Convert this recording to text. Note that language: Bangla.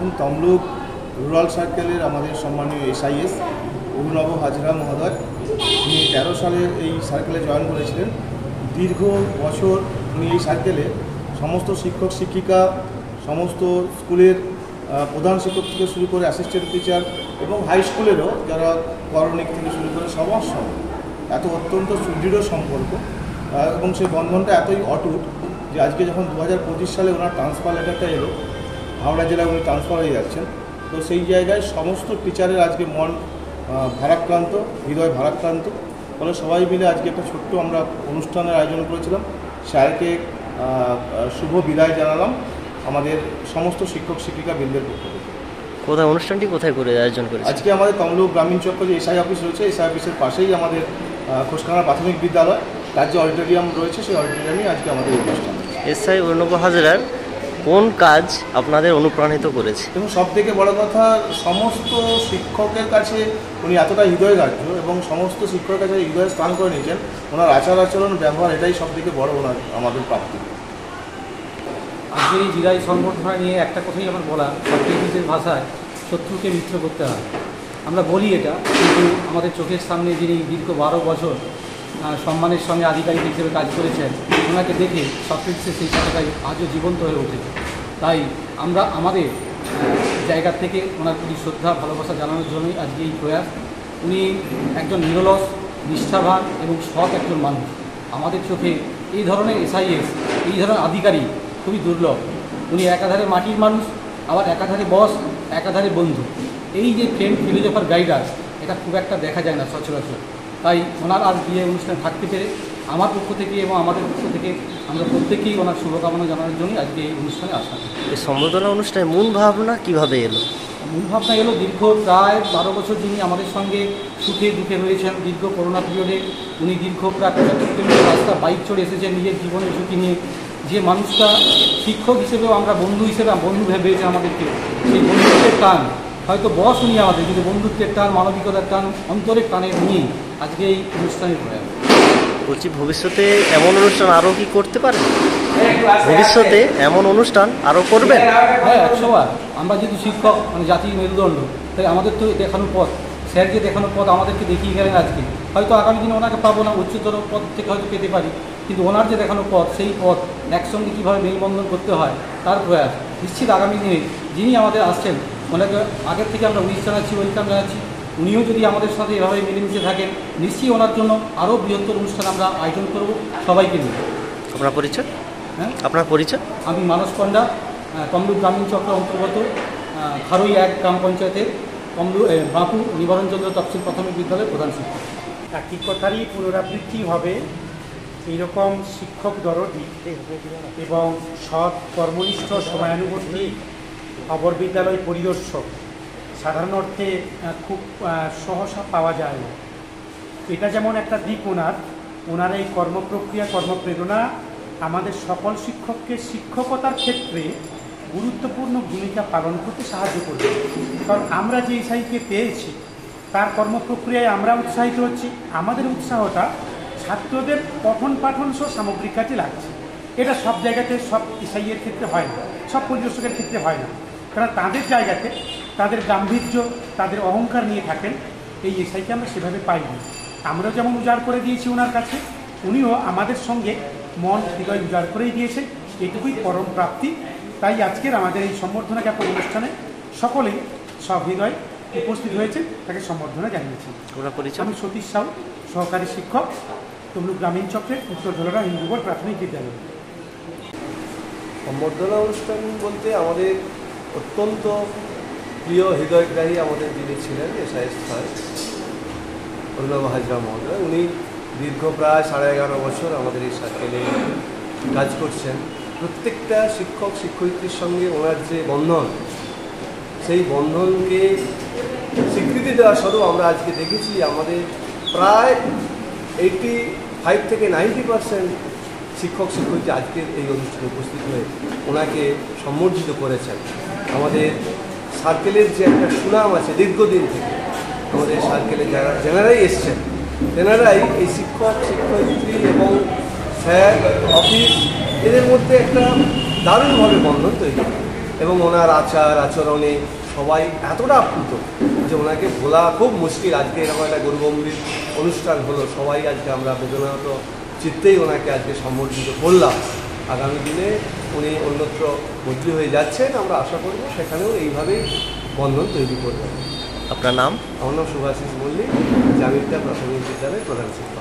দেখুন, তমলুক রুরাল সার্কেলের আমাদের সম্মানীয় SIS অভিনব হাজরা মহোদয়, উনি 13 সালের এই সার্কেলে জয়েন করেছিলেন। দীর্ঘ বছর উনি এই সার্কেলে সমস্ত শিক্ষক শিক্ষিকা, সমস্ত স্কুলের প্রধান শিক্ষক থেকে শুরু করে অ্যাসিস্ট্যান্ট টিচার এবং হাই স্কুলেরও যারা করণিক থেকে শুরু করে সবার সঙ্গে এত অত্যন্ত সুদৃঢ় সম্পর্ক এবং সেই বন্ধনটা এতই অটুট যে আজকে যখন 2025 সালে ওনার ট্রান্সফার লেটারটা এলো, হাওড়া জেলায় উনি ট্রান্সফার হয়ে যাচ্ছেন, তো সেই জায়গায় সমস্ত টিচারের আজকে মন ভারাক্রান্ত, হৃদয় ভারাক্রান্ত। ফলে সবাই মিলে আজকে একটা ছোট্ট আমরা অনুষ্ঠানের আয়োজন করেছিলাম। স্যারকে শুভ বিদায় জানালাম আমাদের সমস্ত শিক্ষক শিক্ষিকা বৃন্দের পক্ষ থেকে। কোথায় অনুষ্ঠানটি কোথায় করে আয়োজন করেছে? আজকে আমাদের তমলুক গ্রামীণ চক্র যে SI অফিস রয়েছে, SI অফিসের পাশেই আমাদের খোসকানা প্রাথমিক বিদ্যালয়, তার যে অডিটোরিয়াম রয়েছে সেই অডিটোরিয়ামে আজকে আমাদের অনুষ্ঠান। SI অভিনব হাজরার কোন কাজ আপনাদের অনুপ্রাণিত করেছে? এবং সবথেকে বড় কথা, সমস্ত শিক্ষকের কাছে উনি এতটা হৃদয়গ্রাহ্য এবং সমস্ত শিক্ষকের কাছে হৃদয় স্থান করে নিয়েছেন। ওনার আচার-আচরণ, ব্যবহার, এটাই সবথেকে বড় ওনার আমাদের প্রাপ্তি। আজকের এই বিদায় সংবর্ধনা নিয়ে একটা কথাই আমার বলা, সক্রেটিসের ভাষায় শত্রুকে মিত্র করতে হয়। আমরা বলি এটা, কিন্তু আমাদের চোখের সামনে যিনি দীর্ঘ 12 বছর সম্মানের সঙ্গে আধিকারিক হিসেবে কাজ করেছেন, ওনাকে দেখে সক্রেটিসের সেই কথাটাই আজও জীবন্ত হয়ে ওঠে। তাই আমরা আমাদের জায়গা থেকে ওনার প্রতি শ্রদ্ধা ভালোবাসা জানানোর জন্যই আজকে এই প্রয়াস। উনি একজন নিরলস, নিষ্ঠাবান এবং সৎ একজন মানুষ। আমাদের চোখে এই ধরনের SIS, এই ধরনের আধিকারিক খুবই দুর্লভ। উনি একাধারে মাটির মানুষ, আবার একাধারে বস, একাধারে বন্ধু। এই যে ফ্রেন্ড, ফিলোজফার, গাইডার, এটা খুব একটা দেখা যায় না সচরাচর। তাই ওনার আজ বিয়ে অনুষ্ঠানে থাকতে পেরে আমার পক্ষ থেকে এবং আমাদের পক্ষ থেকে আমরা প্রত্যেকেই ওনার শুভকামনা জানানোর জন্যই আজকে এই অনুষ্ঠানে আসা। এই সম্বর্ধনা অনুষ্ঠানে মূল ভাবনা কীভাবে এলো? মূল ভাবনা এলো, দীর্ঘ প্রায় 12 বছর যিনি আমাদের সঙ্গে সুখে দুঃখে রয়েছেন। দীর্ঘ করোনা পিরিয়ডে উনি দীর্ঘ প্রায় 75 কিলোমিটার রাস্তা বাইক চড়ে এসেছেন নিজের জীবনের ঝুঁকি নিয়ে। যে মানুষটা শিক্ষক হিসেবেও আমরা বন্ধু হিসেবে বন্ধু ভেবেছে আমাদেরকে, সেই বন্ধুত্বের টান, হয়তো বস উনি আমাদের, কিন্তু বন্ধুত্বের টান, মানবিকতার টান, অন্তরের টানে নিয়েই আজকে এই অনুষ্ঠানের প্রয়াস। বলছি, ভবিষ্যতে এমন অনুষ্ঠান আরও কি করতে পারে? ভবিষ্যতে এমন অনুষ্ঠান আরও করবেন? হ্যাঁ, 100 বার। আমরা যেহেতু শিক্ষক, মানে জাতির মেরুদণ্ড, তাই আমাদের তো দেখানোর পথ, স্যারকে দেখানোর পথ আমাদেরকে দেখিয়ে গেলেন আজকে। হয়তো আগামী দিনে ওনাকে পাবো না, উচ্চতর পদ থেকে হয়তো পেতে পারি, কিন্তু ওনার যে দেখানোর পথ, সেই পথ একসঙ্গে কীভাবে মেলবন্ধন করতে হয় তার প্রয়াস। নিশ্চিত আগামী দিনে যিনি আমাদের আসছেন, ওনাকে আগের থেকে আমরা উইশ জানাচ্ছি, ওয়েলকাম জানাচ্ছি। উনিও যদি আমাদের সাথে এভাবে মিলেমিশে থাকেন, নিশ্চয়ই ওনার জন্য আরও বৃহত্তর অনুষ্ঠান আমরা আয়োজন করব সবাইকে নিয়ে। আপনার পরিচয়? হ্যাঁ, আপনার পরিচয়? আমি মানস পণ্ডা, তমলুক গ্রামীণ চক্র অন্তর্গত খারুই 1 গ্রাম পঞ্চায়েতের বাঁকু নিবারণচন্দ্র তফসিল প্রাথমিক বিদ্যালয়ের প্রধান শিক্ষক। একই কথারই পুনরাবৃত্তি হবে। এইরকম শিক্ষক দরদি এবং সৎ, কর্মনিষ্ঠ, সময়ানুবর্তী অপর বিদ্যালয় পরিদর্শক সাধারণ অর্থে খুব সহসা পাওয়া যায় না। এটা যেমন একটা দিক ওনার এই কর্মপ্রক্রিয়া, কর্মপ্রেরণা আমাদের সকল শিক্ষককে শিক্ষকতার ক্ষেত্রে গুরুত্বপূর্ণ ভূমিকা পালন করতে সাহায্য করবে। কারণ আমরা যে SIকে পেয়েছি তার কর্মপ্রক্রিয়ায় আমরা উৎসাহিত হচ্ছি। আমাদের উৎসাহটা ছাত্রদের পঠন পাঠন সহ সামগ্রিক কাজে লাগছে। এটা সব জায়গাতে, সব SIয়ের ক্ষেত্রে হয় না, সব পরিদর্শকের ক্ষেত্রে হয় না। কারণ তাদের জায়গাতে তাদের গাম্ভীর্য, তাদের অহংকার নিয়ে থাকেন, এই SIকে আমরা সেভাবে পাইনি। আমরাও যেমন উজাড় করে দিয়েছি ওনার কাছে, উনিও আমাদের সঙ্গে মন, হৃদয় উজাড় করেই দিয়েছেন। এটুকুই পরম প্রাপ্তি। তাই আজকের আমাদের এই সম্বর্ধনা জ্ঞাপন অনুষ্ঠানে সকলেই সহৃদয় উপস্থিত হয়েছে, তাকে সম্বর্ধনা জানিয়েছেন। আমি সতীশ সাউ, সহকারী শিক্ষক, তমলুক গ্রামীণ চক্রের উত্তর ঝোলারা হিন্দু বোর্ড প্রাথমিক বিদ্যালয়। সম্বর্ধনা অনুষ্ঠান বলতে আমাদের অত্যন্ত প্রিয়, হৃদয়গ্রাহী আমাদের যিনি ছিলেন SIS স্যার অভিনব হাজরা মহোদয়, উনি দীর্ঘ প্রায় 11.5 বছর আমাদের এই সার্কেলে কাজ করছেন। প্রত্যেকটা শিক্ষক শিক্ষয়িত্রীর সঙ্গে ওনার যে বন্ধন, সেই বন্ধনকে স্বীকৃতি দেওয়া স্বরূপ আমরা আজকে দেখেছি আমাদের প্রায় 85 থেকে 90% শিক্ষক শিক্ষয়িত্রী আজকের এই অনুষ্ঠানে উপস্থিত হয়ে ওনাকে সম্বর্ধিত করেছেন। আমাদের সার্কেলের যে একটা সুনাম আছে দীর্ঘদিন থেকে, আমাদের সার্কেলে যারাই এসছেন তেনারাই এই শিক্ষক শিক্ষয়িত্রী এবং স্যার, অফিস, এদের মধ্যে একটা দারুণভাবে বন্ধন তৈরি হয়। এবং ওনার আচার আচরণে সবাই এতটা আপ্লুত যে ওনাকে ভোলা খুব মুশকিল। আজকে এরকম একটা গৌরগম্ভীর অনুষ্ঠান হলো, সবাই আজকে আমরা বেদনাহত চিত্তেই ওনাকে আজকে সম্বর্ধিত করলাম। আগামী দিনে উনি অন্যত্র বদলি হয়ে যাচ্ছেন, আমরা আশা করব সেখানেও এইভাবেই বন্ধন তৈরি করবেন। আপনার নাম? আমার নাম শুভাশিস মল্লিক, জামিরটা প্রাথমিক বিদ্যালয়ের প্রধান শিক্ষক।